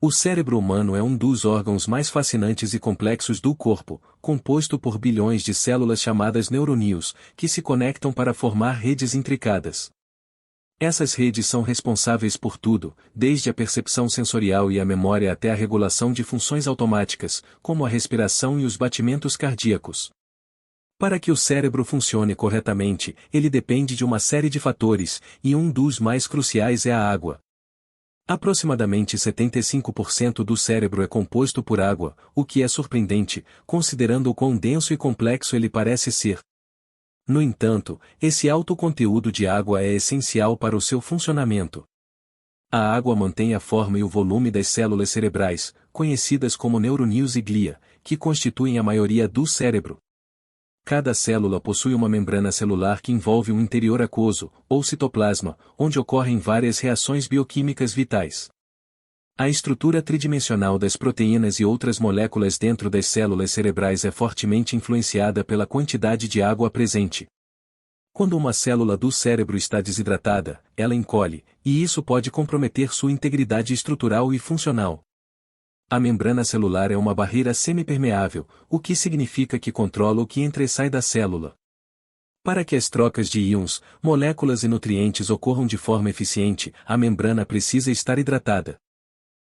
O cérebro humano é um dos órgãos mais fascinantes e complexos do corpo, composto por bilhões de células chamadas neurônios, que se conectam para formar redes intricadas. Essas redes são responsáveis por tudo, desde a percepção sensorial e a memória até a regulação de funções automáticas, como a respiração e os batimentos cardíacos. Para que o cérebro funcione corretamente, ele depende de uma série de fatores, e um dos mais cruciais é a água. Aproximadamente 75% do cérebro é composto por água, o que é surpreendente, considerando o quão denso e complexo ele parece ser. No entanto, esse alto conteúdo de água é essencial para o seu funcionamento. A água mantém a forma e o volume das células cerebrais, conhecidas como neurônios e glia, que constituem a maioria do cérebro. Cada célula possui uma membrana celular que envolve um interior aquoso, ou citoplasma, onde ocorrem várias reações bioquímicas vitais. A estrutura tridimensional das proteínas e outras moléculas dentro das células cerebrais é fortemente influenciada pela quantidade de água presente. Quando uma célula do cérebro está desidratada, ela encolhe, e isso pode comprometer sua integridade estrutural e funcional. A membrana celular é uma barreira semipermeável, o que significa que controla o que entra e sai da célula. Para que as trocas de íons, moléculas e nutrientes ocorram de forma eficiente, a membrana precisa estar hidratada.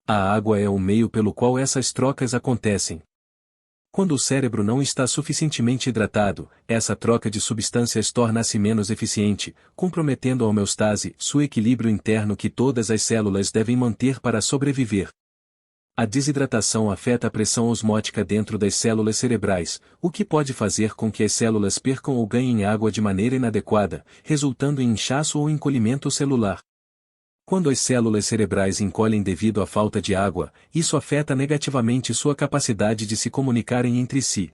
A água é o meio pelo qual essas trocas acontecem. Quando o cérebro não está suficientemente hidratado, essa troca de substâncias torna-se menos eficiente, comprometendo a homeostase, seu equilíbrio interno que todas as células devem manter para sobreviver. A desidratação afeta a pressão osmótica dentro das células cerebrais, o que pode fazer com que as células percam ou ganhem água de maneira inadequada, resultando em inchaço ou encolhimento celular. Quando as células cerebrais encolhem devido à falta de água, isso afeta negativamente sua capacidade de se comunicarem entre si.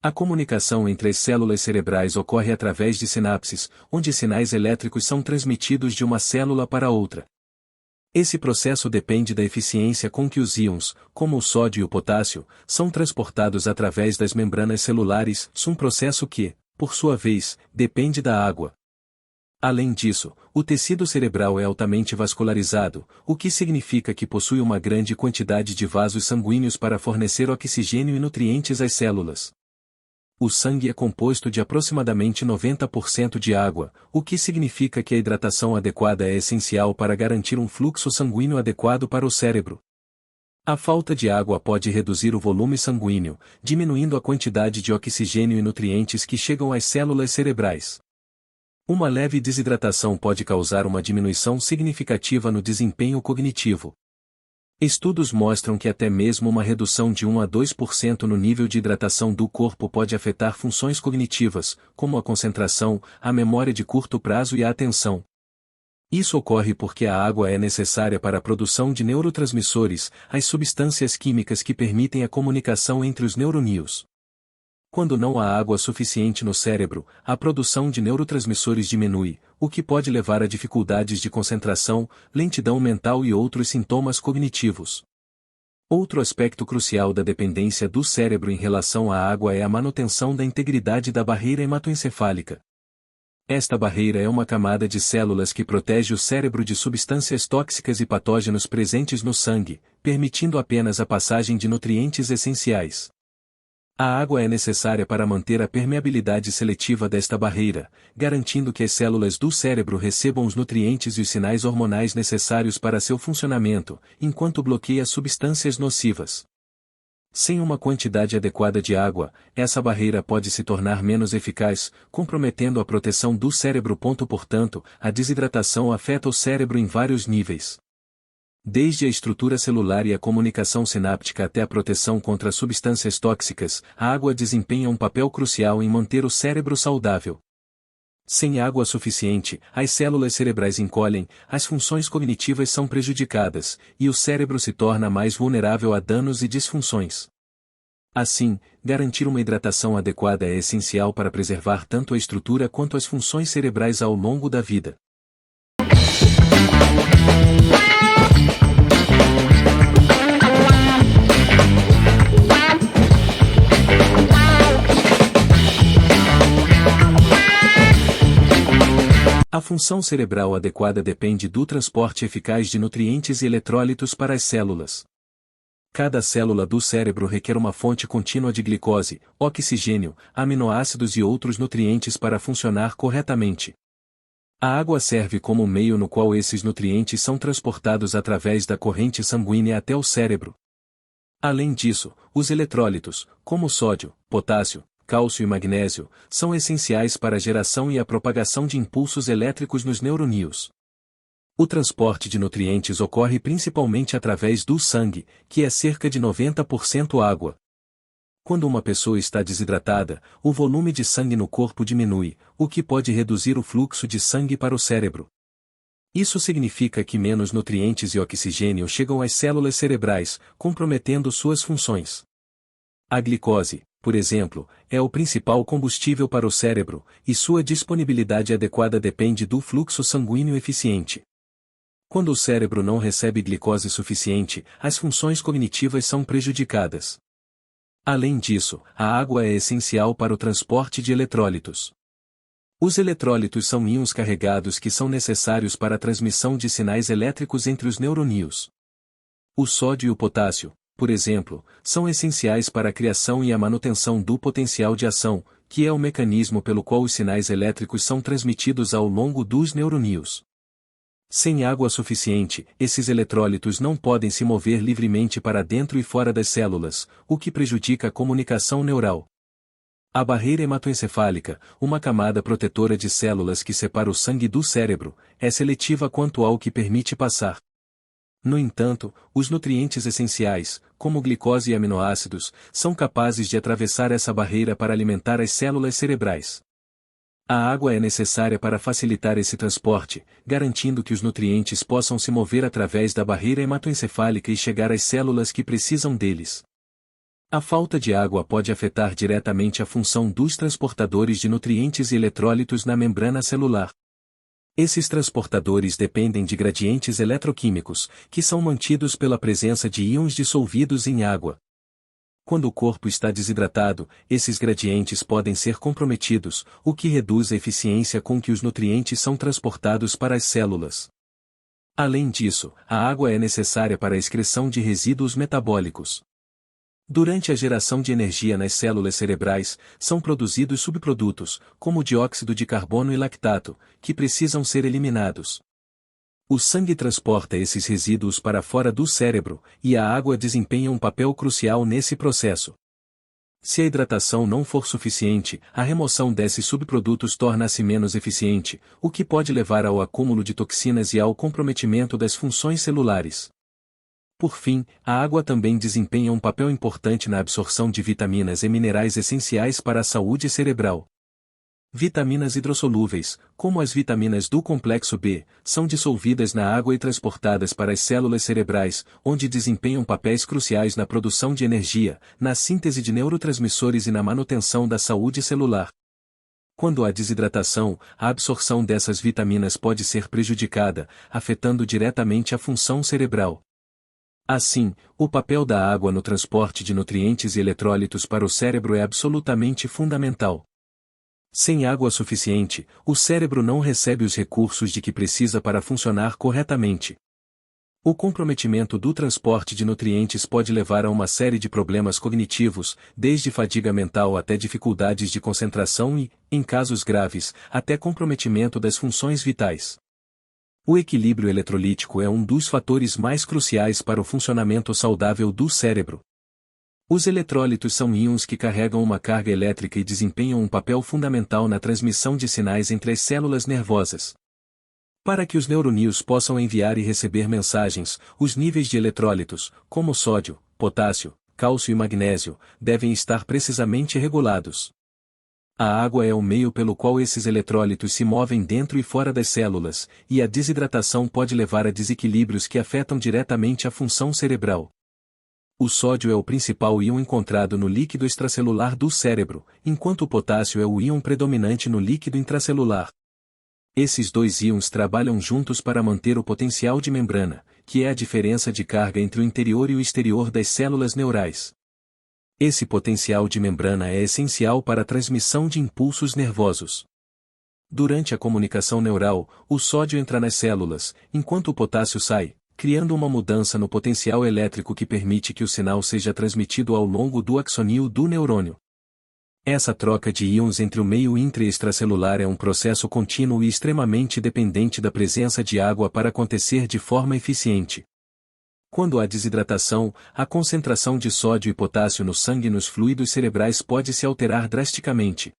A comunicação entre as células cerebrais ocorre através de sinapses, onde sinais elétricos são transmitidos de uma célula para outra. Esse processo depende da eficiência com que os íons, como o sódio e o potássio, são transportados através das membranas celulares, um processo que, por sua vez, depende da água. Além disso, o tecido cerebral é altamente vascularizado, o que significa que possui uma grande quantidade de vasos sanguíneos para fornecer oxigênio e nutrientes às células. O sangue é composto de aproximadamente 90% de água, o que significa que a hidratação adequada é essencial para garantir um fluxo sanguíneo adequado para o cérebro. A falta de água pode reduzir o volume sanguíneo, diminuindo a quantidade de oxigênio e nutrientes que chegam às células cerebrais. Uma leve desidratação pode causar uma diminuição significativa no desempenho cognitivo. Estudos mostram que até mesmo uma redução de 1 a 2% no nível de hidratação do corpo pode afetar funções cognitivas, como a concentração, a memória de curto prazo e a atenção. Isso ocorre porque a água é necessária para a produção de neurotransmissores, as substâncias químicas que permitem a comunicação entre os neurônios. Quando não há água suficiente no cérebro, a produção de neurotransmissores diminui, o que pode levar a dificuldades de concentração, lentidão mental e outros sintomas cognitivos. Outro aspecto crucial da dependência do cérebro em relação à água é a manutenção da integridade da barreira hematoencefálica. Esta barreira é uma camada de células que protege o cérebro de substâncias tóxicas e patógenos presentes no sangue, permitindo apenas a passagem de nutrientes essenciais. A água é necessária para manter a permeabilidade seletiva desta barreira, garantindo que as células do cérebro recebam os nutrientes e os sinais hormonais necessários para seu funcionamento, enquanto bloqueia substâncias nocivas. Sem uma quantidade adequada de água, essa barreira pode se tornar menos eficaz, comprometendo a proteção do cérebro. Portanto, a desidratação afeta o cérebro em vários níveis. Desde a estrutura celular e a comunicação sináptica até a proteção contra substâncias tóxicas, a água desempenha um papel crucial em manter o cérebro saudável. Sem água suficiente, as células cerebrais encolhem, as funções cognitivas são prejudicadas, e o cérebro se torna mais vulnerável a danos e disfunções. Assim, garantir uma hidratação adequada é essencial para preservar tanto a estrutura quanto as funções cerebrais ao longo da vida. A função cerebral adequada depende do transporte eficaz de nutrientes e eletrólitos para as células. Cada célula do cérebro requer uma fonte contínua de glicose, oxigênio, aminoácidos e outros nutrientes para funcionar corretamente. A água serve como o meio no qual esses nutrientes são transportados através da corrente sanguínea até o cérebro. Além disso, os eletrólitos, como sódio, potássio, cálcio e magnésio, são essenciais para a geração e a propagação de impulsos elétricos nos neurônios. O transporte de nutrientes ocorre principalmente através do sangue, que é cerca de 90% água. Quando uma pessoa está desidratada, o volume de sangue no corpo diminui, o que pode reduzir o fluxo de sangue para o cérebro. Isso significa que menos nutrientes e oxigênio chegam às células cerebrais, comprometendo suas funções. A glicose, por exemplo, é o principal combustível para o cérebro, e sua disponibilidade adequada depende do fluxo sanguíneo eficiente. Quando o cérebro não recebe glicose suficiente, as funções cognitivas são prejudicadas. Além disso, a água é essencial para o transporte de eletrólitos. Os eletrólitos são íons carregados que são necessários para a transmissão de sinais elétricos entre os neurônios. O sódio e o potássio, por exemplo, são essenciais para a criação e a manutenção do potencial de ação, que é o mecanismo pelo qual os sinais elétricos são transmitidos ao longo dos neurônios. Sem água suficiente, esses eletrólitos não podem se mover livremente para dentro e fora das células, o que prejudica a comunicação neural. A barreira hematoencefálica, uma camada protetora de células que separa o sangue do cérebro, é seletiva quanto ao que permite passar. No entanto, os nutrientes essenciais, como glicose e aminoácidos, são capazes de atravessar essa barreira para alimentar as células cerebrais. A água é necessária para facilitar esse transporte, garantindo que os nutrientes possam se mover através da barreira hematoencefálica e chegar às células que precisam deles. A falta de água pode afetar diretamente a função dos transportadores de nutrientes e eletrólitos na membrana celular. Esses transportadores dependem de gradientes eletroquímicos, que são mantidos pela presença de íons dissolvidos em água. Quando o corpo está desidratado, esses gradientes podem ser comprometidos, o que reduz a eficiência com que os nutrientes são transportados para as células. Além disso, a água é necessária para a excreção de resíduos metabólicos. Durante a geração de energia nas células cerebrais, são produzidos subprodutos, como dióxido de carbono e lactato, que precisam ser eliminados. O sangue transporta esses resíduos para fora do cérebro, e a água desempenha um papel crucial nesse processo. Se a hidratação não for suficiente, a remoção desses subprodutos torna-se menos eficiente, o que pode levar ao acúmulo de toxinas e ao comprometimento das funções celulares. Por fim, a água também desempenha um papel importante na absorção de vitaminas e minerais essenciais para a saúde cerebral. Vitaminas hidrossolúveis, como as vitaminas do complexo B, são dissolvidas na água e transportadas para as células cerebrais, onde desempenham papéis cruciais na produção de energia, na síntese de neurotransmissores e na manutenção da saúde celular. Quando há desidratação, a absorção dessas vitaminas pode ser prejudicada, afetando diretamente a função cerebral. Assim, o papel da água no transporte de nutrientes e eletrólitos para o cérebro é absolutamente fundamental. Sem água suficiente, o cérebro não recebe os recursos de que precisa para funcionar corretamente. O comprometimento do transporte de nutrientes pode levar a uma série de problemas cognitivos, desde fadiga mental até dificuldades de concentração e, em casos graves, até comprometimento das funções vitais. O equilíbrio eletrolítico é um dos fatores mais cruciais para o funcionamento saudável do cérebro. Os eletrólitos são íons que carregam uma carga elétrica e desempenham um papel fundamental na transmissão de sinais entre as células nervosas. Para que os neurônios possam enviar e receber mensagens, os níveis de eletrólitos, como sódio, potássio, cálcio e magnésio, devem estar precisamente regulados. A água é o meio pelo qual esses eletrólitos se movem dentro e fora das células, e a desidratação pode levar a desequilíbrios que afetam diretamente a função cerebral. O sódio é o principal íon encontrado no líquido extracelular do cérebro, enquanto o potássio é o íon predominante no líquido intracelular. Esses dois íons trabalham juntos para manter o potencial de membrana, que é a diferença de carga entre o interior e o exterior das células neurais. Esse potencial de membrana é essencial para a transmissão de impulsos nervosos. Durante a comunicação neural, o sódio entra nas células, enquanto o potássio sai, criando uma mudança no potencial elétrico que permite que o sinal seja transmitido ao longo do axonil do neurônio. Essa troca de íons entre o meio intra e extracelular é um processo contínuo e extremamente dependente da presença de água para acontecer de forma eficiente. Quando há desidratação, a concentração de sódio e potássio no sangue e nos fluidos cerebrais pode se alterar drasticamente.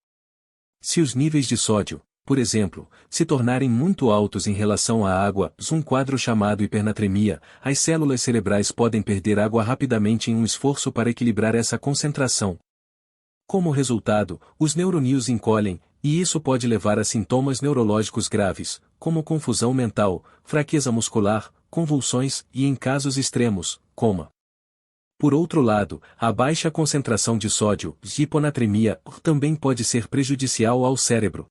Se os níveis de sódio, por exemplo, se tornarem muito altos em relação à água, um quadro chamado hipernatremia, as células cerebrais podem perder água rapidamente em um esforço para equilibrar essa concentração. Como resultado, os neuroníons encolhem, e isso pode levar a sintomas neurológicos graves, como confusão mental, fraqueza muscular, convulsões e, em casos extremos, coma. Por outro lado, a baixa concentração de sódio, hiponatremia, também pode ser prejudicial ao cérebro.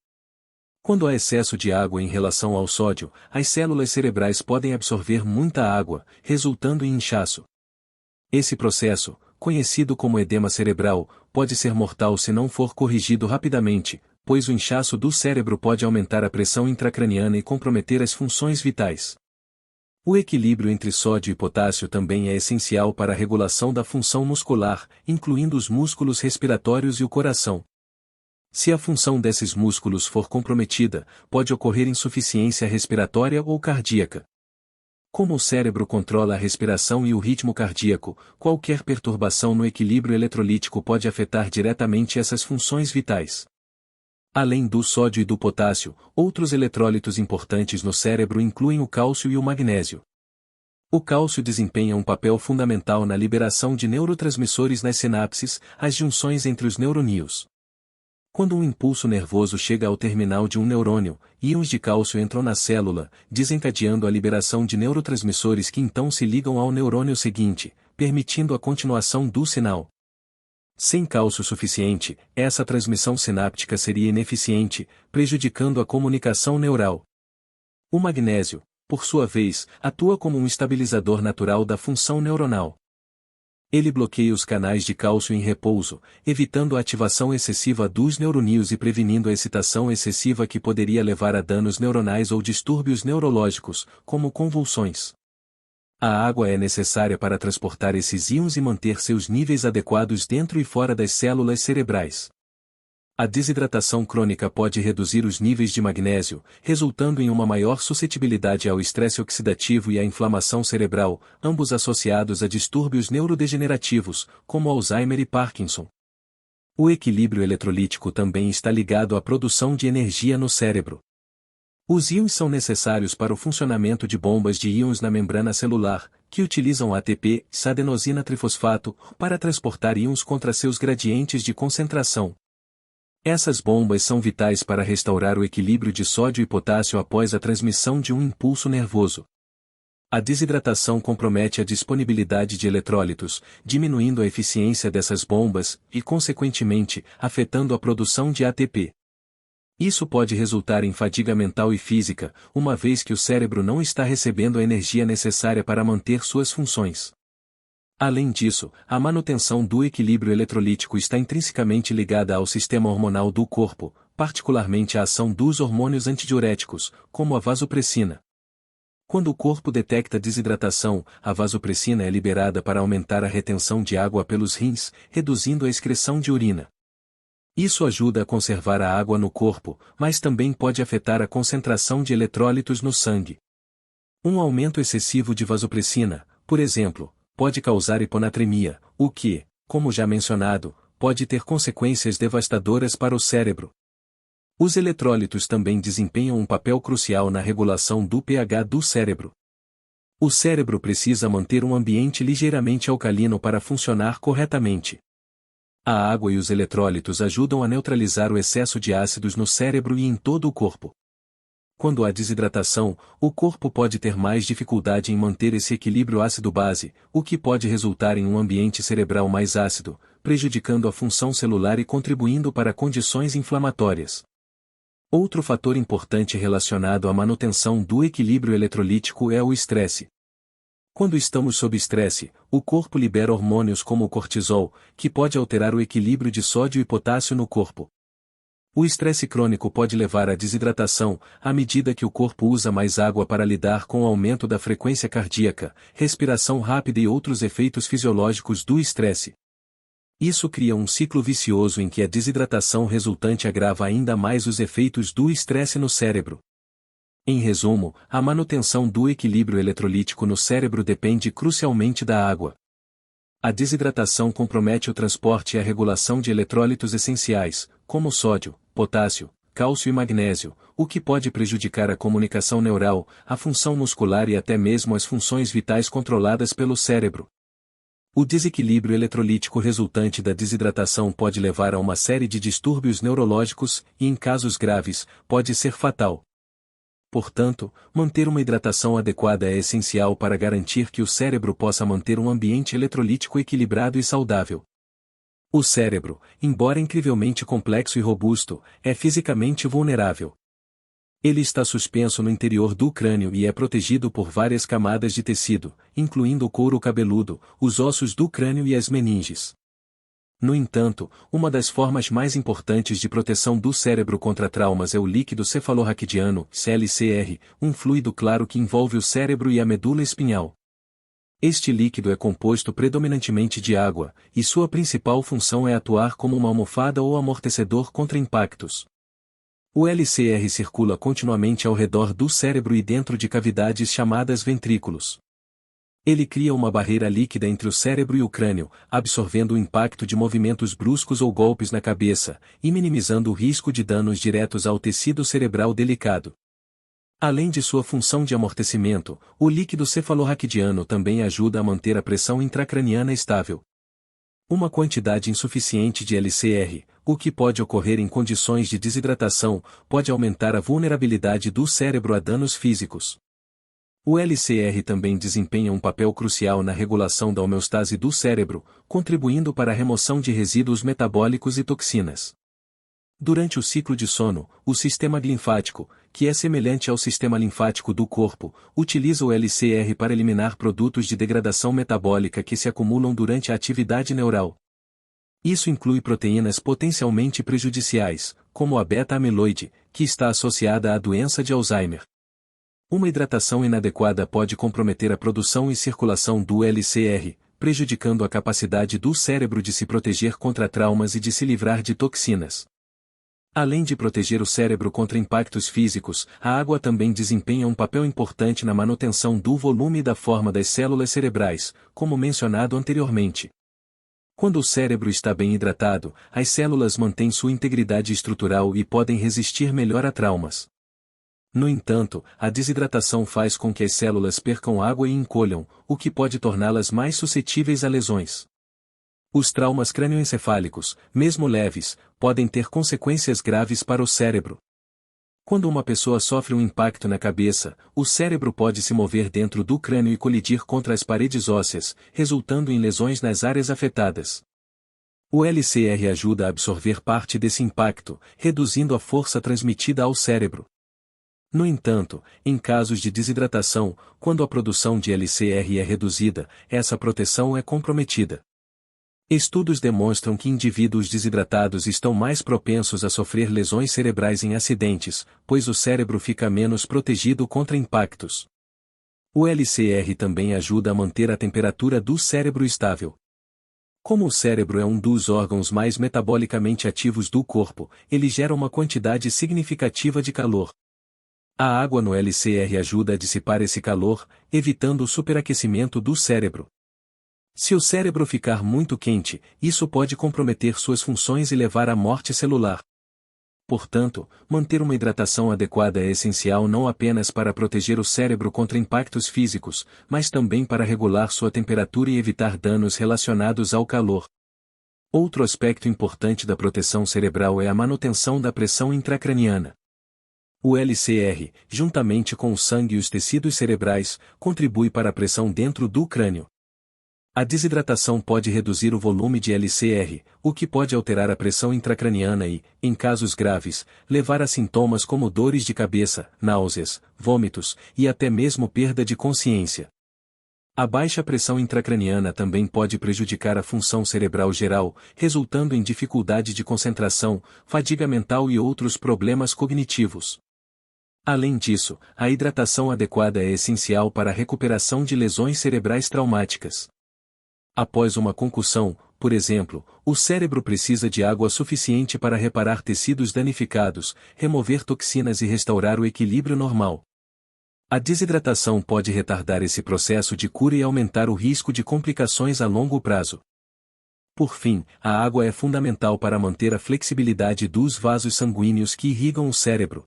Quando há excesso de água em relação ao sódio, as células cerebrais podem absorver muita água, resultando em inchaço. Esse processo, conhecido como edema cerebral, pode ser mortal se não for corrigido rapidamente, pois o inchaço do cérebro pode aumentar a pressão intracraniana e comprometer as funções vitais. O equilíbrio entre sódio e potássio também é essencial para a regulação da função muscular, incluindo os músculos respiratórios e o coração. Se a função desses músculos for comprometida, pode ocorrer insuficiência respiratória ou cardíaca. Como o cérebro controla a respiração e o ritmo cardíaco, qualquer perturbação no equilíbrio eletrolítico pode afetar diretamente essas funções vitais. Além do sódio e do potássio, outros eletrólitos importantes no cérebro incluem o cálcio e o magnésio. O cálcio desempenha um papel fundamental na liberação de neurotransmissores nas sinapses, as junções entre os neuroníons. Quando um impulso nervoso chega ao terminal de um neurônio, íons de cálcio entram na célula, desencadeando a liberação de neurotransmissores que então se ligam ao neurônio seguinte, permitindo a continuação do sinal. Sem cálcio suficiente, essa transmissão sináptica seria ineficiente, prejudicando a comunicação neural. O magnésio, por sua vez, atua como um estabilizador natural da função neuronal. Ele bloqueia os canais de cálcio em repouso, evitando a ativação excessiva dos neuroníons e prevenindo a excitação excessiva que poderia levar a danos neuronais ou distúrbios neurológicos, como convulsões. A água é necessária para transportar esses íons e manter seus níveis adequados dentro e fora das células cerebrais. A desidratação crônica pode reduzir os níveis de magnésio, resultando em uma maior suscetibilidade ao estresse oxidativo e à inflamação cerebral, ambos associados a distúrbios neurodegenerativos, como Alzheimer e Parkinson. O equilíbrio eletrolítico também está ligado à produção de energia no cérebro. Os íons são necessários para o funcionamento de bombas de íons na membrana celular, que utilizam ATP, adenosina trifosfato, para transportar íons contra seus gradientes de concentração. Essas bombas são vitais para restaurar o equilíbrio de sódio e potássio após a transmissão de um impulso nervoso. A desidratação compromete a disponibilidade de eletrólitos, diminuindo a eficiência dessas bombas e, consequentemente, afetando a produção de ATP. Isso pode resultar em fadiga mental e física, uma vez que o cérebro não está recebendo a energia necessária para manter suas funções. Além disso, a manutenção do equilíbrio eletrolítico está intrinsecamente ligada ao sistema hormonal do corpo, particularmente à ação dos hormônios antidiuréticos, como a vasopressina. Quando o corpo detecta desidratação, a vasopressina é liberada para aumentar a retenção de água pelos rins, reduzindo a excreção de urina. Isso ajuda a conservar a água no corpo, mas também pode afetar a concentração de eletrólitos no sangue. Um aumento excessivo de vasopressina, por exemplo, pode causar hiponatremia, o que, como já mencionado, pode ter consequências devastadoras para o cérebro. Os eletrólitos também desempenham um papel crucial na regulação do pH do cérebro. O cérebro precisa manter um ambiente ligeiramente alcalino para funcionar corretamente. A água e os eletrólitos ajudam a neutralizar o excesso de ácidos no cérebro e em todo o corpo. Quando há desidratação, o corpo pode ter mais dificuldade em manter esse equilíbrio ácido-base, o que pode resultar em um ambiente cerebral mais ácido, prejudicando a função celular e contribuindo para condições inflamatórias. Outro fator importante relacionado à manutenção do equilíbrio eletrolítico é o estresse. Quando estamos sob estresse, o corpo libera hormônios como o cortisol, que pode alterar o equilíbrio de sódio e potássio no corpo. O estresse crônico pode levar à desidratação, à medida que o corpo usa mais água para lidar com o aumento da frequência cardíaca, respiração rápida e outros efeitos fisiológicos do estresse. Isso cria um ciclo vicioso em que a desidratação resultante agrava ainda mais os efeitos do estresse no cérebro. Em resumo, a manutenção do equilíbrio eletrolítico no cérebro depende crucialmente da água. A desidratação compromete o transporte e a regulação de eletrólitos essenciais, como sódio, potássio, cálcio e magnésio, o que pode prejudicar a comunicação neural, a função muscular e até mesmo as funções vitais controladas pelo cérebro. O desequilíbrio eletrolítico resultante da desidratação pode levar a uma série de distúrbios neurológicos e, em casos graves, pode ser fatal. Portanto, manter uma hidratação adequada é essencial para garantir que o cérebro possa manter um ambiente eletrolítico equilibrado e saudável. O cérebro, embora incrivelmente complexo e robusto, é fisicamente vulnerável. Ele está suspenso no interior do crânio e é protegido por várias camadas de tecido, incluindo o couro cabeludo, os ossos do crânio e as meninges. No entanto, uma das formas mais importantes de proteção do cérebro contra traumas é o líquido cefalorraquidiano, LCR, um fluido claro que envolve o cérebro e a medula espinhal. Este líquido é composto predominantemente de água, e sua principal função é atuar como uma almofada ou amortecedor contra impactos. O LCR circula continuamente ao redor do cérebro e dentro de cavidades chamadas ventrículos. Ele cria uma barreira líquida entre o cérebro e o crânio, absorvendo o impacto de movimentos bruscos ou golpes na cabeça, e minimizando o risco de danos diretos ao tecido cerebral delicado. Além de sua função de amortecimento, o líquido cefalorraquidiano também ajuda a manter a pressão intracraniana estável. Uma quantidade insuficiente de LCR, o que pode ocorrer em condições de desidratação, pode aumentar a vulnerabilidade do cérebro a danos físicos. O LCR também desempenha um papel crucial na regulação da homeostase do cérebro, contribuindo para a remoção de resíduos metabólicos e toxinas. Durante o ciclo de sono, o sistema linfático, que é semelhante ao sistema linfático do corpo, utiliza o LCR para eliminar produtos de degradação metabólica que se acumulam durante a atividade neural. Isso inclui proteínas potencialmente prejudiciais, como a beta-amiloide, que está associada à doença de Alzheimer. Uma hidratação inadequada pode comprometer a produção e circulação do LCR, prejudicando a capacidade do cérebro de se proteger contra traumas e de se livrar de toxinas. Além de proteger o cérebro contra impactos físicos, a água também desempenha um papel importante na manutenção do volume e da forma das células cerebrais, como mencionado anteriormente. Quando o cérebro está bem hidratado, as células mantêm sua integridade estrutural e podem resistir melhor a traumas. No entanto, a desidratação faz com que as células percam água e encolham, o que pode torná-las mais suscetíveis a lesões. Os traumas crânioencefálicos, mesmo leves, podem ter consequências graves para o cérebro. Quando uma pessoa sofre um impacto na cabeça, o cérebro pode se mover dentro do crânio e colidir contra as paredes ósseas, resultando em lesões nas áreas afetadas. O LCR ajuda a absorver parte desse impacto, reduzindo a força transmitida ao cérebro. No entanto, em casos de desidratação, quando a produção de LCR é reduzida, essa proteção é comprometida. Estudos demonstram que indivíduos desidratados estão mais propensos a sofrer lesões cerebrais em acidentes, pois o cérebro fica menos protegido contra impactos. O LCR também ajuda a manter a temperatura do cérebro estável. Como o cérebro é um dos órgãos mais metabolicamente ativos do corpo, ele gera uma quantidade significativa de calor. A água no LCR ajuda a dissipar esse calor, evitando o superaquecimento do cérebro. Se o cérebro ficar muito quente, isso pode comprometer suas funções e levar à morte celular. Portanto, manter uma hidratação adequada é essencial não apenas para proteger o cérebro contra impactos físicos, mas também para regular sua temperatura e evitar danos relacionados ao calor. Outro aspecto importante da proteção cerebral é a manutenção da pressão intracraniana. O LCR, juntamente com o sangue e os tecidos cerebrais, contribui para a pressão dentro do crânio. A desidratação pode reduzir o volume de LCR, o que pode alterar a pressão intracraniana e, em casos graves, levar a sintomas como dores de cabeça, náuseas, vômitos e até mesmo perda de consciência. A baixa pressão intracraniana também pode prejudicar a função cerebral geral, resultando em dificuldade de concentração, fadiga mental e outros problemas cognitivos. Além disso, a hidratação adequada é essencial para a recuperação de lesões cerebrais traumáticas. Após uma concussão, por exemplo, o cérebro precisa de água suficiente para reparar tecidos danificados, remover toxinas e restaurar o equilíbrio normal. A desidratação pode retardar esse processo de cura e aumentar o risco de complicações a longo prazo. Por fim, a água é fundamental para manter a flexibilidade dos vasos sanguíneos que irrigam o cérebro.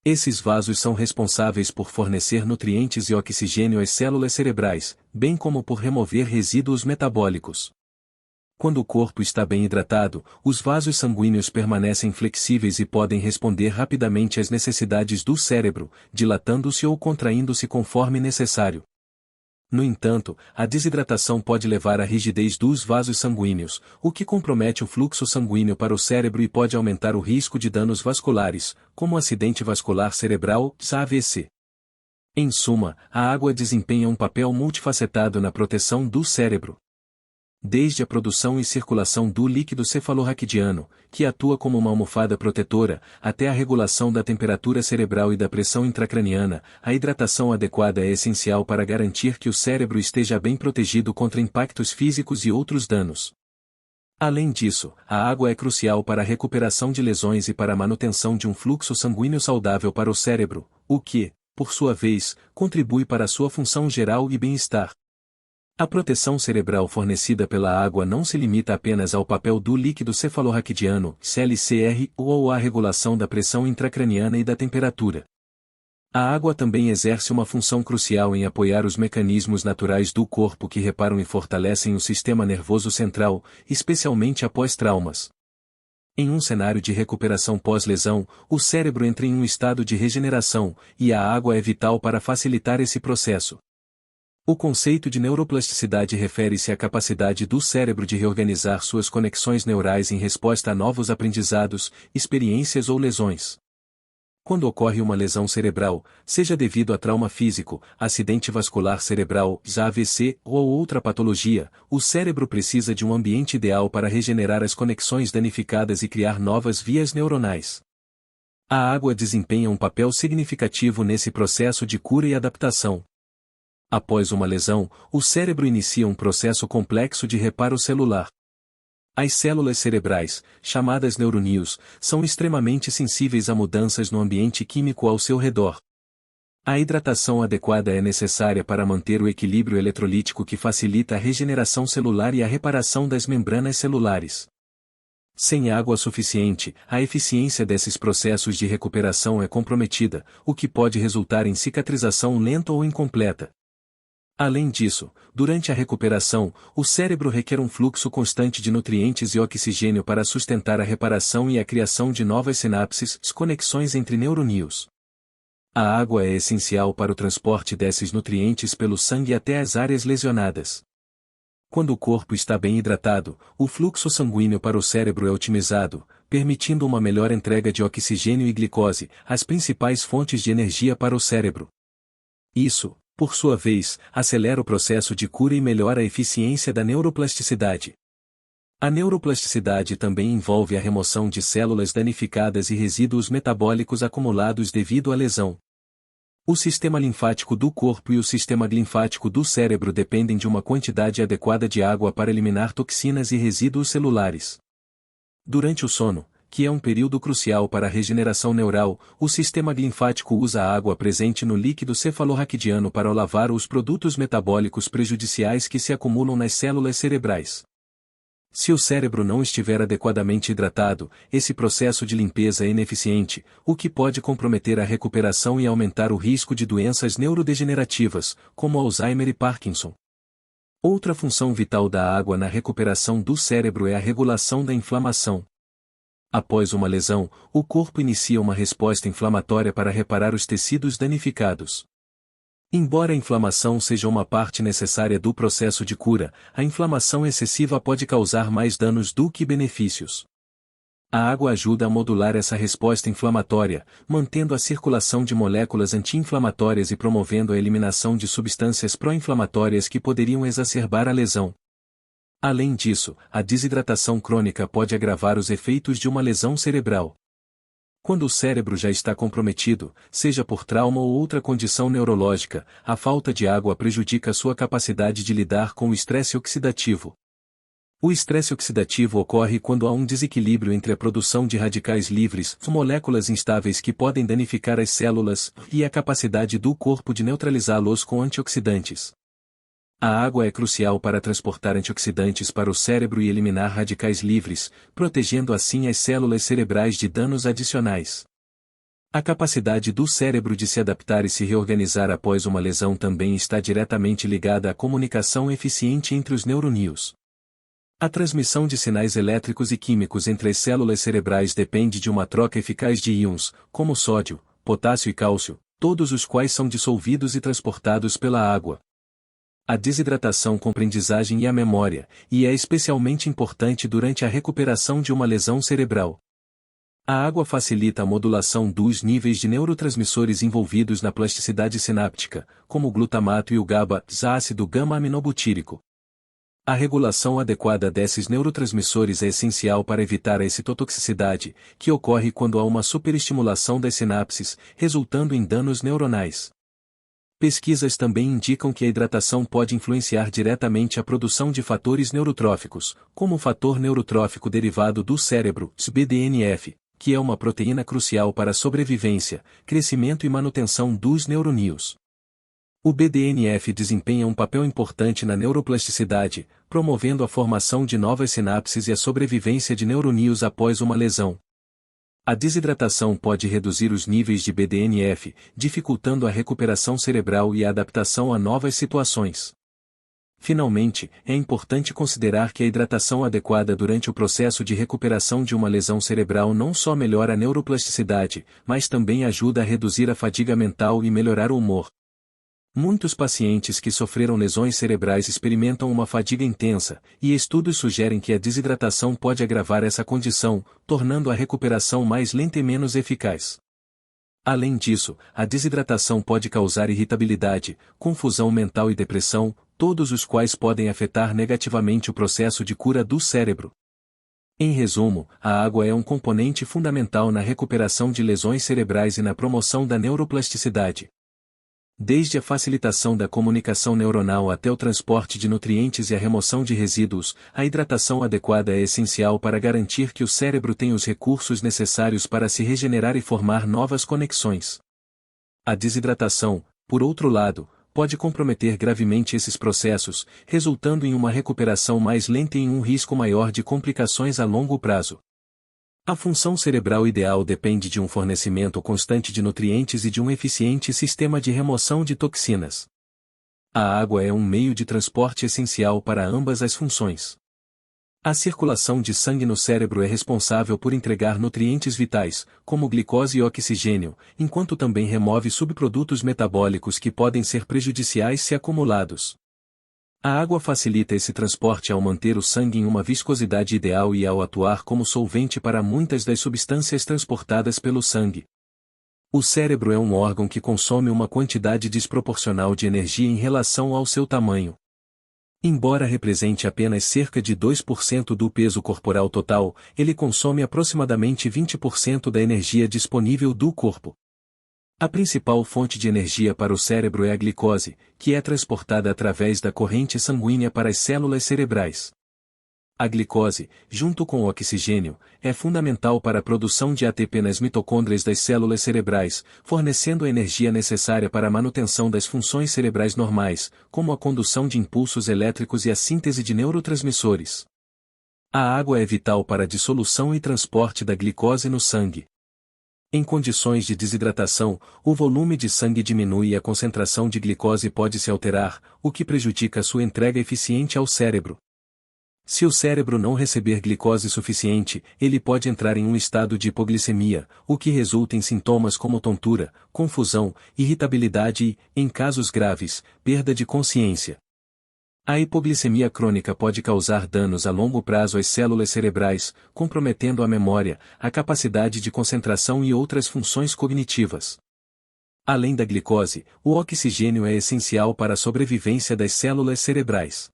Esses vasos são responsáveis por fornecer nutrientes e oxigênio às células cerebrais, bem como por remover resíduos metabólicos. Quando o corpo está bem hidratado, os vasos sanguíneos permanecem flexíveis e podem responder rapidamente às necessidades do cérebro, dilatando-se ou contraindo-se conforme necessário. No entanto, a desidratação pode levar à rigidez dos vasos sanguíneos, o que compromete o fluxo sanguíneo para o cérebro e pode aumentar o risco de danos vasculares, como acidente vascular cerebral, AVC. Em suma, a água desempenha um papel multifacetado na proteção do cérebro. Desde a produção e circulação do líquido cefalorraquidiano, que atua como uma almofada protetora, até a regulação da temperatura cerebral e da pressão intracraniana, a hidratação adequada é essencial para garantir que o cérebro esteja bem protegido contra impactos físicos e outros danos. Além disso, a água é crucial para a recuperação de lesões e para a manutenção de um fluxo sanguíneo saudável para o cérebro, o que, por sua vez, contribui para a sua função geral e bem-estar. A proteção cerebral fornecida pela água não se limita apenas ao papel do líquido cefalorraquidiano, CLCR, ou à regulação da pressão intracraniana e da temperatura. A água também exerce uma função crucial em apoiar os mecanismos naturais do corpo que reparam e fortalecem o sistema nervoso central, especialmente após traumas. Em um cenário de recuperação pós-lesão, o cérebro entra em um estado de regeneração, e a água é vital para facilitar esse processo. O conceito de neuroplasticidade refere-se à capacidade do cérebro de reorganizar suas conexões neurais em resposta a novos aprendizados, experiências ou lesões. Quando ocorre uma lesão cerebral, seja devido a trauma físico, acidente vascular cerebral, AVC ou outra patologia, o cérebro precisa de um ambiente ideal para regenerar as conexões danificadas e criar novas vias neuronais. A água desempenha um papel significativo nesse processo de cura e adaptação. Após uma lesão, o cérebro inicia um processo complexo de reparo celular. As células cerebrais, chamadas neurônios, são extremamente sensíveis a mudanças no ambiente químico ao seu redor. A hidratação adequada é necessária para manter o equilíbrio eletrolítico que facilita a regeneração celular e a reparação das membranas celulares. Sem água suficiente, a eficiência desses processos de recuperação é comprometida, o que pode resultar em cicatrização lenta ou incompleta. Além disso, durante a recuperação, o cérebro requer um fluxo constante de nutrientes e oxigênio para sustentar a reparação e a criação de novas sinapses, conexões entre neurônios. A água é essencial para o transporte desses nutrientes pelo sangue até as áreas lesionadas. Quando o corpo está bem hidratado, o fluxo sanguíneo para o cérebro é otimizado, permitindo uma melhor entrega de oxigênio e glicose, as principais fontes de energia para o cérebro. Isso, por sua vez, acelera o processo de cura e melhora a eficiência da neuroplasticidade. A neuroplasticidade também envolve a remoção de células danificadas e resíduos metabólicos acumulados devido à lesão. O sistema linfático do corpo e o sistema linfático do cérebro dependem de uma quantidade adequada de água para eliminar toxinas e resíduos celulares. Durante o sono, que é um período crucial para a regeneração neural, o sistema linfático usa a água presente no líquido cefalorraquidiano para lavar os produtos metabólicos prejudiciais que se acumulam nas células cerebrais. Se o cérebro não estiver adequadamente hidratado, esse processo de limpeza é ineficiente, o que pode comprometer a recuperação e aumentar o risco de doenças neurodegenerativas, como Alzheimer e Parkinson. Outra função vital da água na recuperação do cérebro é a regulação da inflamação. Após uma lesão, o corpo inicia uma resposta inflamatória para reparar os tecidos danificados. Embora a inflamação seja uma parte necessária do processo de cura, a inflamação excessiva pode causar mais danos do que benefícios. A água ajuda a modular essa resposta inflamatória, mantendo a circulação de moléculas anti-inflamatórias e promovendo a eliminação de substâncias pró-inflamatórias que poderiam exacerbar a lesão. Além disso, a desidratação crônica pode agravar os efeitos de uma lesão cerebral. Quando o cérebro já está comprometido, seja por trauma ou outra condição neurológica, a falta de água prejudica sua capacidade de lidar com o estresse oxidativo. O estresse oxidativo ocorre quando há um desequilíbrio entre a produção de radicais livres, moléculas instáveis que podem danificar as células, e a capacidade do corpo de neutralizá-los com antioxidantes. A água é crucial para transportar antioxidantes para o cérebro e eliminar radicais livres, protegendo assim as células cerebrais de danos adicionais. A capacidade do cérebro de se adaptar e se reorganizar após uma lesão também está diretamente ligada à comunicação eficiente entre os neurônios. A transmissão de sinais elétricos e químicos entre as células cerebrais depende de uma troca eficaz de íons, como sódio, potássio e cálcio, todos os quais são dissolvidos e transportados pela água. A desidratação com a aprendizagem e a memória, e é especialmente importante durante a recuperação de uma lesão cerebral. A água facilita a modulação dos níveis de neurotransmissores envolvidos na plasticidade sináptica, como o glutamato e o GABA, ácido gama-aminobutírico. A regulação adequada desses neurotransmissores é essencial para evitar a excitotoxicidade, que ocorre quando há uma superestimulação das sinapses, resultando em danos neuronais. Pesquisas também indicam que a hidratação pode influenciar diretamente a produção de fatores neurotróficos, como o fator neurotrófico derivado do cérebro, BDNF, que é uma proteína crucial para a sobrevivência, crescimento e manutenção dos neurônios. O BDNF desempenha um papel importante na neuroplasticidade, promovendo a formação de novas sinapses e a sobrevivência de neurônios após uma lesão. A desidratação pode reduzir os níveis de BDNF, dificultando a recuperação cerebral e a adaptação a novas situações. Finalmente, é importante considerar que a hidratação adequada durante o processo de recuperação de uma lesão cerebral não só melhora a neuroplasticidade, mas também ajuda a reduzir a fadiga mental e melhorar o humor. Muitos pacientes que sofreram lesões cerebrais experimentam uma fadiga intensa, e estudos sugerem que a desidratação pode agravar essa condição, tornando a recuperação mais lenta e menos eficaz. Além disso, a desidratação pode causar irritabilidade, confusão mental e depressão, todos os quais podem afetar negativamente o processo de cura do cérebro. Em resumo, a água é um componente fundamental na recuperação de lesões cerebrais e na promoção da neuroplasticidade. Desde a facilitação da comunicação neuronal até o transporte de nutrientes e a remoção de resíduos, a hidratação adequada é essencial para garantir que o cérebro tem os recursos necessários para se regenerar e formar novas conexões. A desidratação, por outro lado, pode comprometer gravemente esses processos, resultando em uma recuperação mais lenta e em um risco maior de complicações a longo prazo. A função cerebral ideal depende de um fornecimento constante de nutrientes e de um eficiente sistema de remoção de toxinas. A água é um meio de transporte essencial para ambas as funções. A circulação de sangue no cérebro é responsável por entregar nutrientes vitais, como glicose e oxigênio, enquanto também remove subprodutos metabólicos que podem ser prejudiciais se acumulados. A água facilita esse transporte ao manter o sangue em uma viscosidade ideal e ao atuar como solvente para muitas das substâncias transportadas pelo sangue. O cérebro é um órgão que consome uma quantidade desproporcional de energia em relação ao seu tamanho. Embora represente apenas cerca de 2% do peso corporal total, ele consome aproximadamente 20% da energia disponível do corpo. A principal fonte de energia para o cérebro é a glicose, que é transportada através da corrente sanguínea para as células cerebrais. A glicose, junto com o oxigênio, é fundamental para a produção de ATP nas mitocôndrias das células cerebrais, fornecendo a energia necessária para a manutenção das funções cerebrais normais, como a condução de impulsos elétricos e a síntese de neurotransmissores. A água é vital para a dissolução e transporte da glicose no sangue. Em condições de desidratação, o volume de sangue diminui e a concentração de glicose pode se alterar, o que prejudica sua entrega eficiente ao cérebro. Se o cérebro não receber glicose suficiente, ele pode entrar em um estado de hipoglicemia, o que resulta em sintomas como tontura, confusão, irritabilidade e, em casos graves, perda de consciência. A hipoglicemia crônica pode causar danos a longo prazo às células cerebrais, comprometendo a memória, a capacidade de concentração e outras funções cognitivas. Além da glicose, o oxigênio é essencial para a sobrevivência das células cerebrais.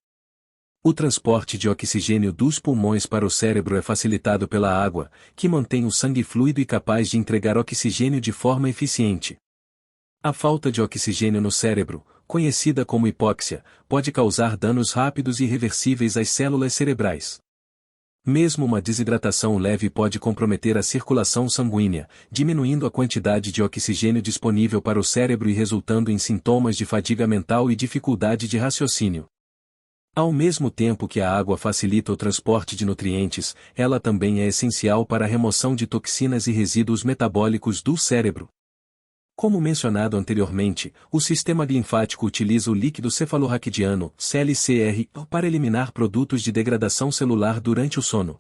O transporte de oxigênio dos pulmões para o cérebro é facilitado pela água, que mantém o sangue fluido e capaz de entregar oxigênio de forma eficiente. A falta de oxigênio no cérebro, conhecida como hipóxia, pode causar danos rápidos e irreversíveis às células cerebrais. Mesmo uma desidratação leve pode comprometer a circulação sanguínea, diminuindo a quantidade de oxigênio disponível para o cérebro e resultando em sintomas de fadiga mental e dificuldade de raciocínio. Ao mesmo tempo que a água facilita o transporte de nutrientes, ela também é essencial para a remoção de toxinas e resíduos metabólicos do cérebro. Como mencionado anteriormente, o sistema linfático utiliza o líquido cefalorraquidiano, CLCR, para eliminar produtos de degradação celular durante o sono.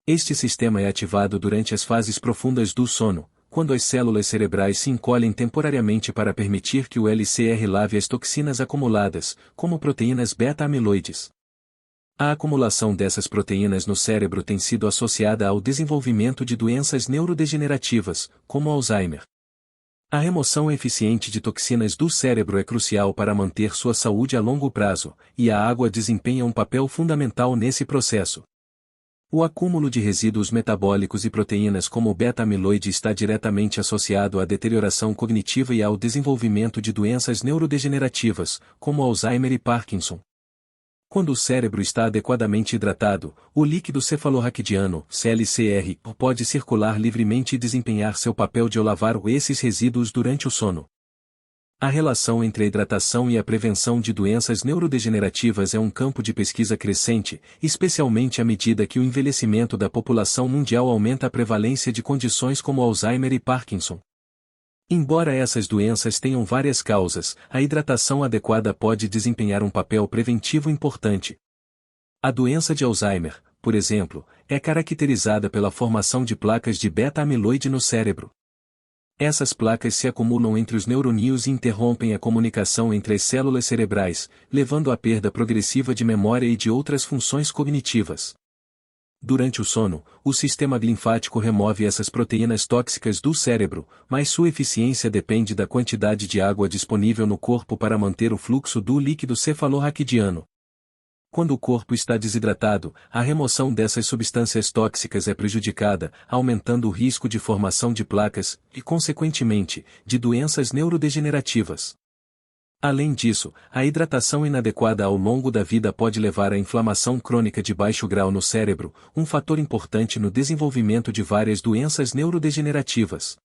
Este sistema é ativado durante as fases profundas do sono, quando as células cerebrais se encolhem temporariamente para permitir que o LCR lave as toxinas acumuladas, como proteínas beta-amiloides. A acumulação dessas proteínas no cérebro tem sido associada ao desenvolvimento de doenças neurodegenerativas, como Alzheimer. A remoção eficiente de toxinas do cérebro é crucial para manter sua saúde a longo prazo, e a água desempenha um papel fundamental nesse processo. O acúmulo de resíduos metabólicos e proteínas como o beta-amiloide está diretamente associado à deterioração cognitiva e ao desenvolvimento de doenças neurodegenerativas, como Alzheimer e Parkinson. Quando o cérebro está adequadamente hidratado, o líquido cefalorraquidiano, CLCR, pode circular livremente e desempenhar seu papel de lavar esses resíduos durante o sono. A relação entre a hidratação e a prevenção de doenças neurodegenerativas é um campo de pesquisa crescente, especialmente à medida que o envelhecimento da população mundial aumenta a prevalência de condições como Alzheimer e Parkinson. Embora essas doenças tenham várias causas, a hidratação adequada pode desempenhar um papel preventivo importante. A doença de Alzheimer, por exemplo, é caracterizada pela formação de placas de beta-amiloide no cérebro. Essas placas se acumulam entre os neurônios e interrompem a comunicação entre as células cerebrais, levando à perda progressiva de memória e de outras funções cognitivas. Durante o sono, o sistema linfático remove essas proteínas tóxicas do cérebro, mas sua eficiência depende da quantidade de água disponível no corpo para manter o fluxo do líquido cefalorraquidiano. Quando o corpo está desidratado, a remoção dessas substâncias tóxicas é prejudicada, aumentando o risco de formação de placas e, consequentemente, de doenças neurodegenerativas. Além disso, a hidratação inadequada ao longo da vida pode levar à inflamação crônica de baixo grau no cérebro, um fator importante no desenvolvimento de várias doenças neurodegenerativas.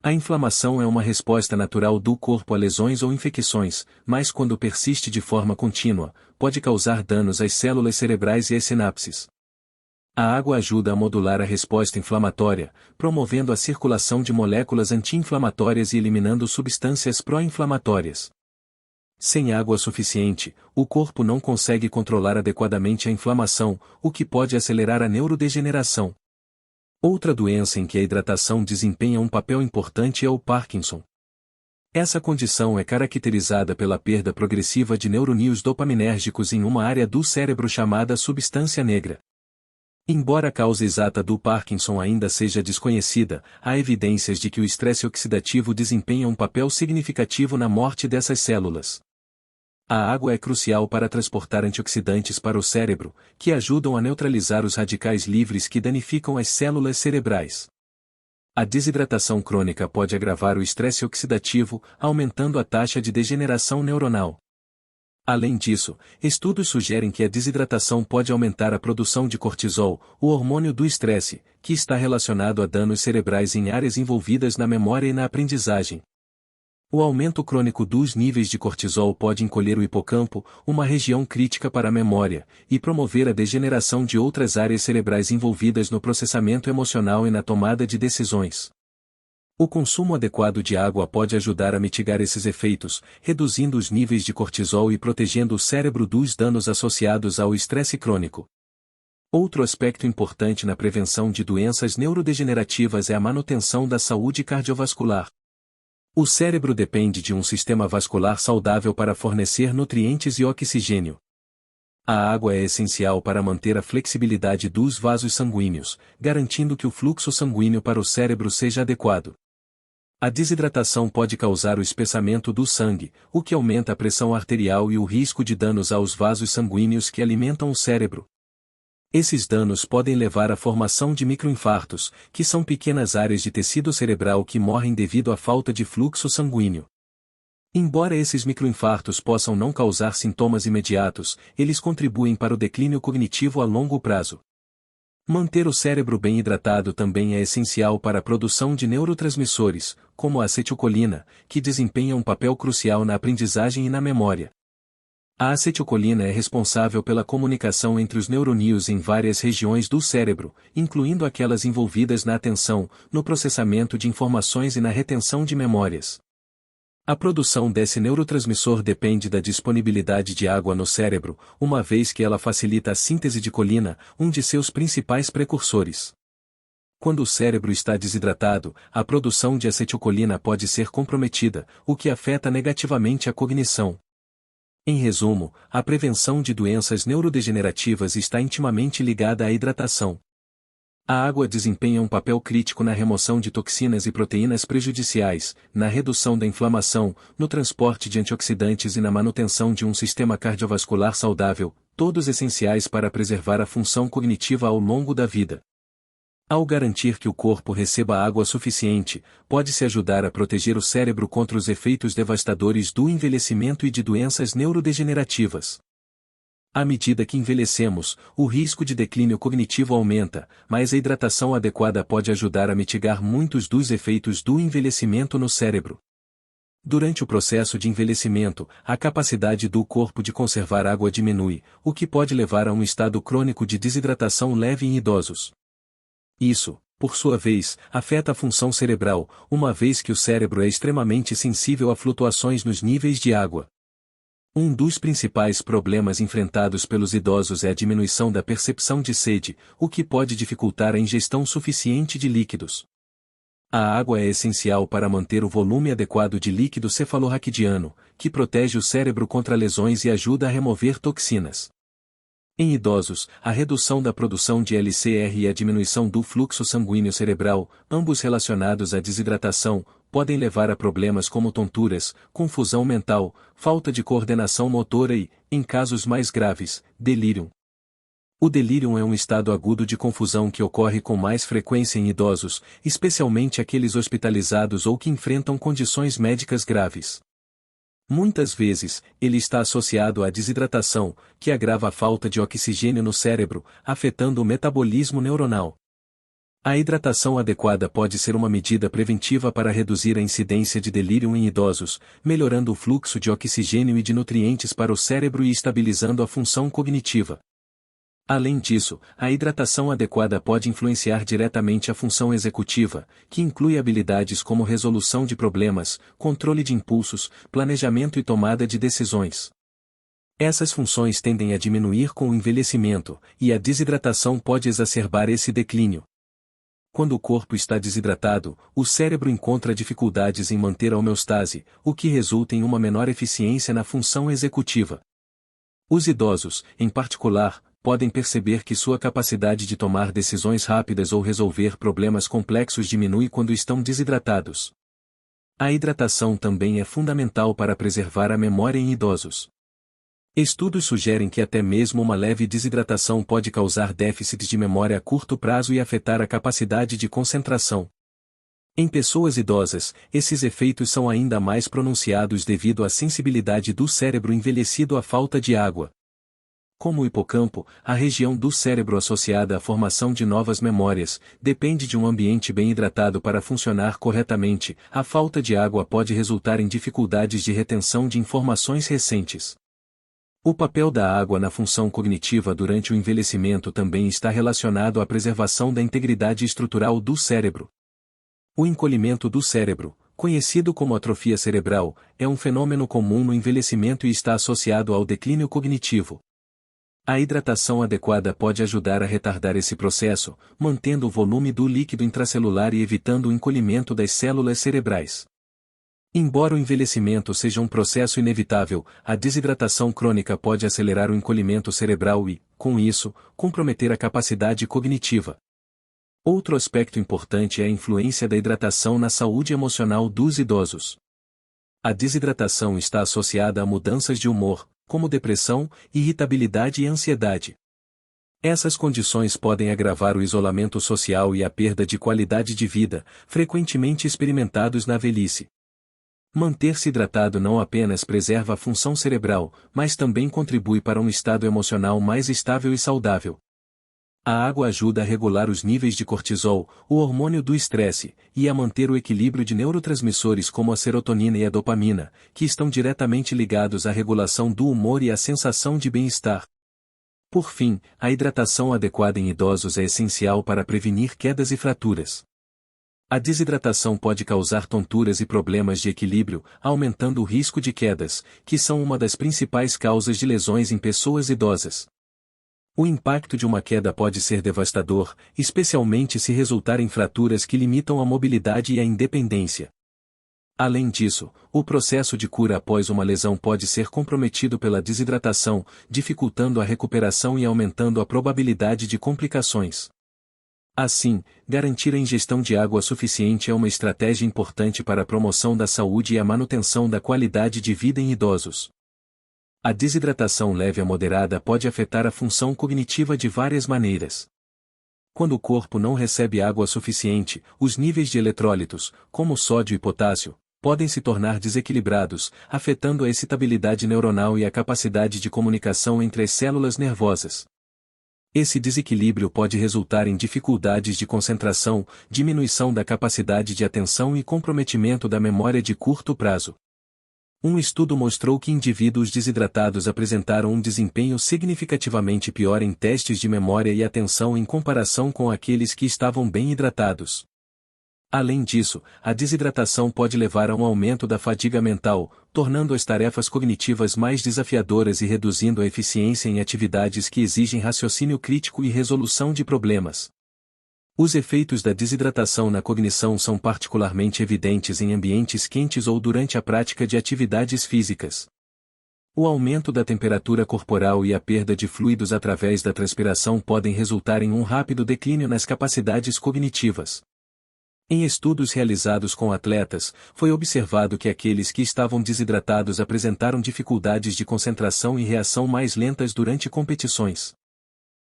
A inflamação é uma resposta natural do corpo a lesões ou infecções, mas quando persiste de forma contínua, pode causar danos às células cerebrais e às sinapses. A água ajuda a modular a resposta inflamatória, promovendo a circulação de moléculas anti-inflamatórias e eliminando substâncias pró-inflamatórias. Sem água suficiente, o corpo não consegue controlar adequadamente a inflamação, o que pode acelerar a neurodegeneração. Outra doença em que a hidratação desempenha um papel importante é o Parkinson. Essa condição é caracterizada pela perda progressiva de neurônios dopaminérgicos em uma área do cérebro chamada substância negra. Embora a causa exata do Parkinson ainda seja desconhecida, há evidências de que o estresse oxidativo desempenha um papel significativo na morte dessas células. A água é crucial para transportar antioxidantes para o cérebro, que ajudam a neutralizar os radicais livres que danificam as células cerebrais. A desidratação crônica pode agravar o estresse oxidativo, aumentando a taxa de degeneração neuronal. Além disso, estudos sugerem que a desidratação pode aumentar a produção de cortisol, o hormônio do estresse, que está relacionado a danos cerebrais em áreas envolvidas na memória e na aprendizagem. O aumento crônico dos níveis de cortisol pode encolher o hipocampo, uma região crítica para a memória, e promover a degeneração de outras áreas cerebrais envolvidas no processamento emocional e na tomada de decisões. O consumo adequado de água pode ajudar a mitigar esses efeitos, reduzindo os níveis de cortisol e protegendo o cérebro dos danos associados ao estresse crônico. Outro aspecto importante na prevenção de doenças neurodegenerativas é a manutenção da saúde cardiovascular. O cérebro depende de um sistema vascular saudável para fornecer nutrientes e oxigênio. A água é essencial para manter a flexibilidade dos vasos sanguíneos, garantindo que o fluxo sanguíneo para o cérebro seja adequado. A desidratação pode causar o espessamento do sangue, o que aumenta a pressão arterial e o risco de danos aos vasos sanguíneos que alimentam o cérebro. Esses danos podem levar à formação de microinfartos, que são pequenas áreas de tecido cerebral que morrem devido à falta de fluxo sanguíneo. Embora esses microinfartos possam não causar sintomas imediatos, eles contribuem para o declínio cognitivo a longo prazo. Manter o cérebro bem hidratado também é essencial para a produção de neurotransmissores, como a acetilcolina, que desempenham um papel crucial na aprendizagem e na memória. A acetilcolina é responsável pela comunicação entre os neurônios em várias regiões do cérebro, incluindo aquelas envolvidas na atenção, no processamento de informações e na retenção de memórias. A produção desse neurotransmissor depende da disponibilidade de água no cérebro, uma vez que ela facilita a síntese de colina, um de seus principais precursores. Quando o cérebro está desidratado, a produção de acetilcolina pode ser comprometida, o que afeta negativamente a cognição. Em resumo, a prevenção de doenças neurodegenerativas está intimamente ligada à hidratação. A água desempenha um papel crítico na remoção de toxinas e proteínas prejudiciais, na redução da inflamação, no transporte de antioxidantes e na manutenção de um sistema cardiovascular saudável, todos essenciais para preservar a função cognitiva ao longo da vida. Ao garantir que o corpo receba água suficiente, pode-se ajudar a proteger o cérebro contra os efeitos devastadores do envelhecimento e de doenças neurodegenerativas. À medida que envelhecemos, o risco de declínio cognitivo aumenta, mas a hidratação adequada pode ajudar a mitigar muitos dos efeitos do envelhecimento no cérebro. Durante o processo de envelhecimento, a capacidade do corpo de conservar água diminui, o que pode levar a um estado crônico de desidratação leve em idosos. Isso, por sua vez, afeta a função cerebral, uma vez que o cérebro é extremamente sensível a flutuações nos níveis de água. Um dos principais problemas enfrentados pelos idosos é a diminuição da percepção de sede, o que pode dificultar a ingestão suficiente de líquidos. A água é essencial para manter o volume adequado de líquido cefalorraquidiano, que protege o cérebro contra lesões e ajuda a remover toxinas. Em idosos, a redução da produção de LCR e a diminuição do fluxo sanguíneo cerebral, ambos relacionados à desidratação, podem levar a problemas como tonturas, confusão mental, falta de coordenação motora e, em casos mais graves, delírio. O delírio é um estado agudo de confusão que ocorre com mais frequência em idosos, especialmente aqueles hospitalizados ou que enfrentam condições médicas graves. Muitas vezes, ele está associado à desidratação, que agrava a falta de oxigênio no cérebro, afetando o metabolismo neuronal. A hidratação adequada pode ser uma medida preventiva para reduzir a incidência de delírio em idosos, melhorando o fluxo de oxigênio e de nutrientes para o cérebro e estabilizando a função cognitiva. Além disso, a hidratação adequada pode influenciar diretamente a função executiva, que inclui habilidades como resolução de problemas, controle de impulsos, planejamento e tomada de decisões. Essas funções tendem a diminuir com o envelhecimento, e a desidratação pode exacerbar esse declínio. Quando o corpo está desidratado, o cérebro encontra dificuldades em manter a homeostase, o que resulta em uma menor eficiência na função executiva. Os idosos, em particular, podem perceber que sua capacidade de tomar decisões rápidas ou resolver problemas complexos diminui quando estão desidratados. A hidratação também é fundamental para preservar a memória em idosos. Estudos sugerem que até mesmo uma leve desidratação pode causar déficits de memória a curto prazo e afetar a capacidade de concentração. Em pessoas idosas, esses efeitos são ainda mais pronunciados devido à sensibilidade do cérebro envelhecido à falta de água. Como o hipocampo, a região do cérebro associada à formação de novas memórias, depende de um ambiente bem hidratado para funcionar corretamente. A falta de água pode resultar em dificuldades de retenção de informações recentes. O papel da água na função cognitiva durante o envelhecimento também está relacionado à preservação da integridade estrutural do cérebro. O encolhimento do cérebro, conhecido como atrofia cerebral, é um fenômeno comum no envelhecimento e está associado ao declínio cognitivo. A hidratação adequada pode ajudar a retardar esse processo, mantendo o volume do líquido intracelular e evitando o encolhimento das células cerebrais. Embora o envelhecimento seja um processo inevitável, a desidratação crônica pode acelerar o encolhimento cerebral e, com isso, comprometer a capacidade cognitiva. Outro aspecto importante é a influência da hidratação na saúde emocional dos idosos. A desidratação está associada a mudanças de humor, como depressão, irritabilidade e ansiedade. Essas condições podem agravar o isolamento social e a perda de qualidade de vida, frequentemente experimentados na velhice. Manter-se hidratado não apenas preserva a função cerebral, mas também contribui para um estado emocional mais estável e saudável. A água ajuda a regular os níveis de cortisol, o hormônio do estresse, e a manter o equilíbrio de neurotransmissores como a serotonina e a dopamina, que estão diretamente ligados à regulação do humor e à sensação de bem-estar. Por fim, a hidratação adequada em idosos é essencial para prevenir quedas e fraturas. A desidratação pode causar tonturas e problemas de equilíbrio, aumentando o risco de quedas, que são uma das principais causas de lesões em pessoas idosas. O impacto de uma queda pode ser devastador, especialmente se resultar em fraturas que limitam a mobilidade e a independência. Além disso, o processo de cura após uma lesão pode ser comprometido pela desidratação, dificultando a recuperação e aumentando a probabilidade de complicações. Assim, garantir a ingestão de água suficiente é uma estratégia importante para a promoção da saúde e a manutenção da qualidade de vida em idosos. A desidratação leve a moderada pode afetar a função cognitiva de várias maneiras. Quando o corpo não recebe água suficiente, os níveis de eletrólitos, como sódio e potássio, podem se tornar desequilibrados, afetando a excitabilidade neuronal e a capacidade de comunicação entre as células nervosas. Esse desequilíbrio pode resultar em dificuldades de concentração, diminuição da capacidade de atenção e comprometimento da memória de curto prazo. Um estudo mostrou que indivíduos desidratados apresentaram um desempenho significativamente pior em testes de memória e atenção em comparação com aqueles que estavam bem hidratados. Além disso, a desidratação pode levar a um aumento da fadiga mental, tornando as tarefas cognitivas mais desafiadoras e reduzindo a eficiência em atividades que exigem raciocínio crítico e resolução de problemas. Os efeitos da desidratação na cognição são particularmente evidentes em ambientes quentes ou durante a prática de atividades físicas. O aumento da temperatura corporal e a perda de fluidos através da transpiração podem resultar em um rápido declínio nas capacidades cognitivas. Em estudos realizados com atletas, foi observado que aqueles que estavam desidratados apresentaram dificuldades de concentração e reação mais lentas durante competições.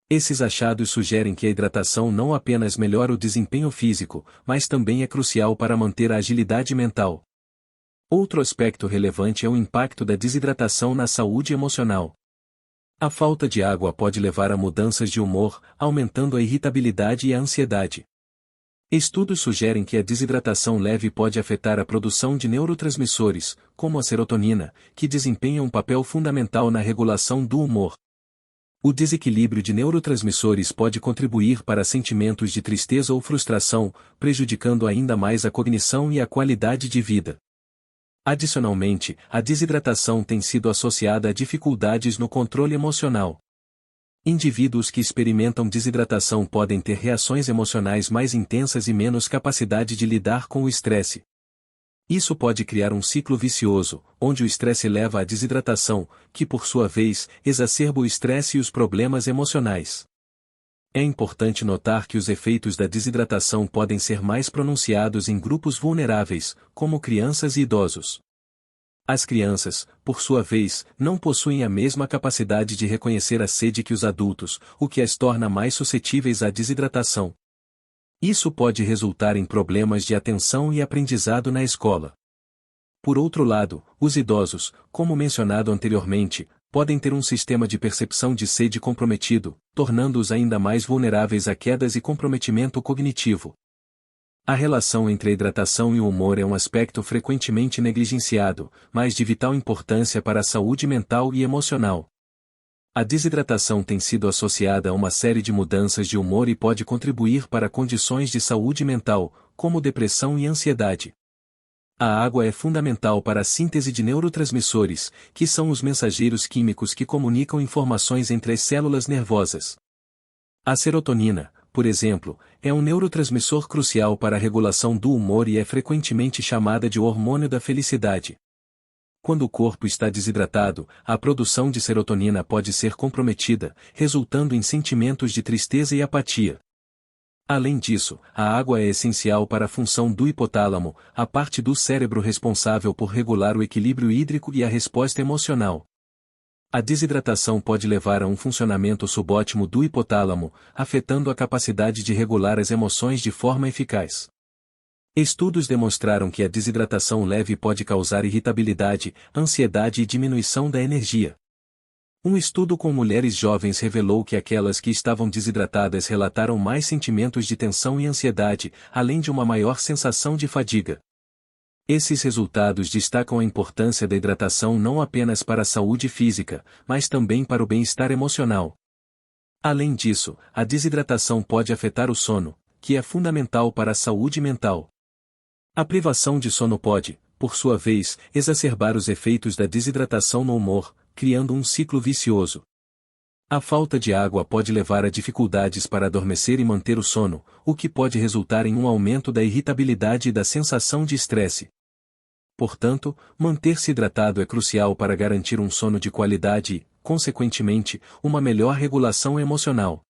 Esses achados sugerem que a hidratação não apenas melhora o desempenho físico, mas também é crucial para manter a agilidade mental. Outro aspecto relevante é o impacto da desidratação na saúde emocional. A falta de água pode levar a mudanças de humor, aumentando a irritabilidade e a ansiedade. Estudos sugerem que a desidratação leve pode afetar a produção de neurotransmissores, como a serotonina, que desempenham um papel fundamental na regulação do humor. O desequilíbrio de neurotransmissores pode contribuir para sentimentos de tristeza ou frustração, prejudicando ainda mais a cognição e a qualidade de vida. Adicionalmente, a desidratação tem sido associada a dificuldades no controle emocional. Indivíduos que experimentam desidratação podem ter reações emocionais mais intensas e menos capacidade de lidar com o estresse. Isso pode criar um ciclo vicioso, onde o estresse leva à desidratação, que por sua vez, exacerba o estresse e os problemas emocionais. É importante notar que os efeitos da desidratação podem ser mais pronunciados em grupos vulneráveis, como crianças e idosos. As crianças, por sua vez, não possuem a mesma capacidade de reconhecer a sede que os adultos, o que as torna mais suscetíveis à desidratação. Isso pode resultar em problemas de atenção e aprendizado na escola. Por outro lado, os idosos, como mencionado anteriormente, podem ter um sistema de percepção de sede comprometido, tornando-os ainda mais vulneráveis a quedas e comprometimento cognitivo. A relação entre a hidratação e o humor é um aspecto frequentemente negligenciado, mas de vital importância para a saúde mental e emocional. A desidratação tem sido associada a uma série de mudanças de humor e pode contribuir para condições de saúde mental, como depressão e ansiedade. A água é fundamental para a síntese de neurotransmissores, que são os mensageiros químicos que comunicam informações entre as células nervosas. A serotonina, por exemplo, é um neurotransmissor crucial para a regulação do humor e é frequentemente chamada de hormônio da felicidade. Quando o corpo está desidratado, a produção de serotonina pode ser comprometida, resultando em sentimentos de tristeza e apatia. Além disso, a água é essencial para a função do hipotálamo, a parte do cérebro responsável por regular o equilíbrio hídrico e a resposta emocional. A desidratação pode levar a um funcionamento subótimo do hipotálamo, afetando a capacidade de regular as emoções de forma eficaz. Estudos demonstraram que a desidratação leve pode causar irritabilidade, ansiedade e diminuição da energia. Um estudo com mulheres jovens revelou que aquelas que estavam desidratadas relataram mais sentimentos de tensão e ansiedade, além de uma maior sensação de fadiga. Esses resultados destacam a importância da hidratação não apenas para a saúde física, mas também para o bem-estar emocional. Além disso, a desidratação pode afetar o sono, que é fundamental para a saúde mental. A privação de sono pode, por sua vez, exacerbar os efeitos da desidratação no humor, criando um ciclo vicioso. A falta de água pode levar a dificuldades para adormecer e manter o sono, o que pode resultar em um aumento da irritabilidade e da sensação de estresse. Portanto, manter-se hidratado é crucial para garantir um sono de qualidade e, consequentemente, uma melhor regulação emocional.